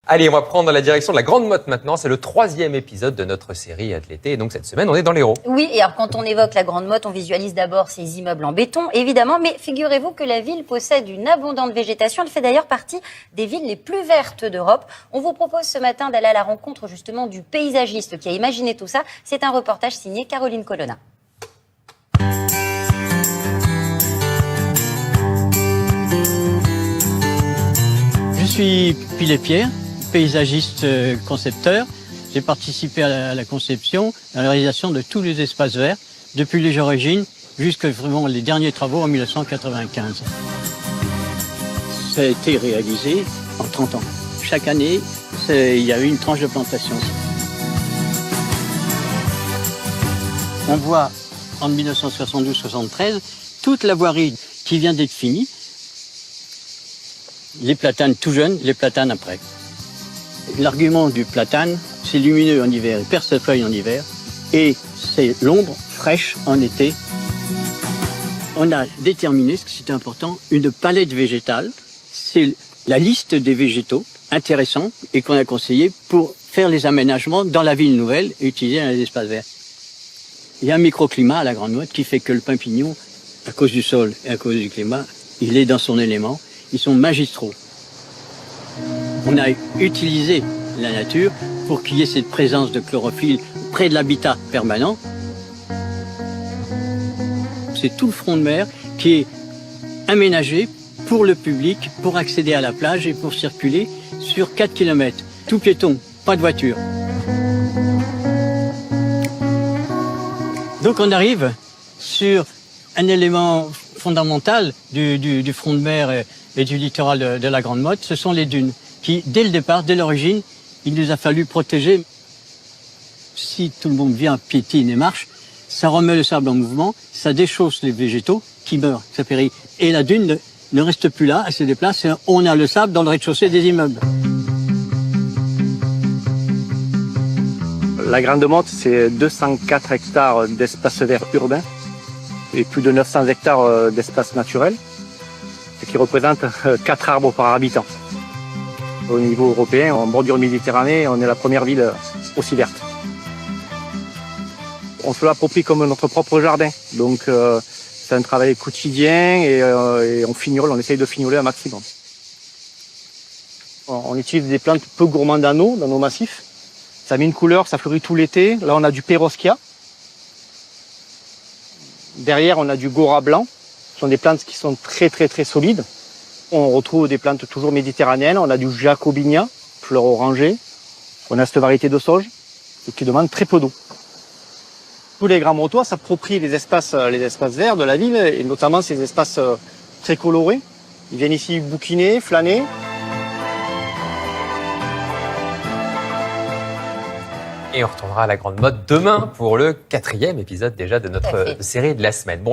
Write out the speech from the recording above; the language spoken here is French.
Allez, on va prendre la direction de la Grande Motte maintenant. C'est le 3e épisode de notre série de l'été. Et donc cette semaine, on est dans l'Hérault. Oui, et alors quand on évoque la Grande Motte, on visualise d'abord ces immeubles en béton, évidemment. Mais figurez-vous que la ville possède une abondante végétation. Elle fait d'ailleurs partie des villes les plus vertes d'Europe. On vous propose ce matin d'aller à la rencontre justement du paysagiste qui a imaginé tout ça. C'est un reportage signé Caroline Colonna. Je suis Pilé-Pierre, paysagiste concepteur. J'ai participé à la conception, à la réalisation de tous les espaces verts, depuis les origines jusqu'à vraiment les derniers travaux en 1995. Ça a été réalisé en 30 ans. Chaque année, il y a eu une tranche de plantation. On voit en 1972-73 toute la voirie qui vient d'être finie. Les platanes tout jeunes, les platanes après. L'argument du platane, c'est lumineux en hiver, il perd ses feuilles en hiver, et c'est l'ombre fraîche en été. On a déterminé, ce qui est important, une palette végétale. C'est la liste des végétaux intéressants et qu'on a conseillé pour faire les aménagements dans la ville nouvelle et utiliser les espaces verts. Il y a un microclimat à la Grande Motte qui fait que le pin pignon, à cause du sol et à cause du climat, il est dans son élément. Ils sont magistraux. On a utilisé la nature pour qu'il y ait cette présence de chlorophylle près de l'habitat permanent. C'est tout le front de mer qui est aménagé pour le public, pour accéder à la plage et pour circuler sur 4 km. Tout piéton, pas de voiture. Donc on arrive sur un élément fondamental du front de mer et du littoral de la Grande Motte, ce sont les dunes, qui, dès le départ, dès l'origine, il nous a fallu protéger. Si tout le monde vient, piétine et marche, ça remet le sable en mouvement, ça déchausse les végétaux qui meurent, ça périt. Et la dune ne reste plus là, elle se déplace, et on a le sable dans le rez-de-chaussée des immeubles. La Grande Motte, c'est 204 hectares d'espace vert urbain et plus de 900 hectares d'espace naturel, ce qui représente 4 arbres par habitant. Au niveau européen, en bordure Méditerranée, on est la première ville aussi verte. On se l'approprie comme notre propre jardin, donc c'est un travail quotidien et on fignole, on essaye de fignoler un maximum. On utilise des plantes peu gourmandes en eau dans nos massifs. Ça met une couleur, ça fleurit tout l'été. Là, on a du Perovskia. Derrière, on a du Gora blanc. Ce sont des plantes qui sont très solides. On retrouve des plantes toujours méditerranéennes. On a du Jacobinia, fleur orangée. On a cette variété de sauge qui demande très peu d'eau. Tous les grands motois s'approprient les espaces verts de la ville, et notamment ces espaces très colorés. Ils viennent ici bouquiner, flâner. Et on retournera à la Grande Motte demain pour le 4e épisode déjà de notre série de la semaine. Bon,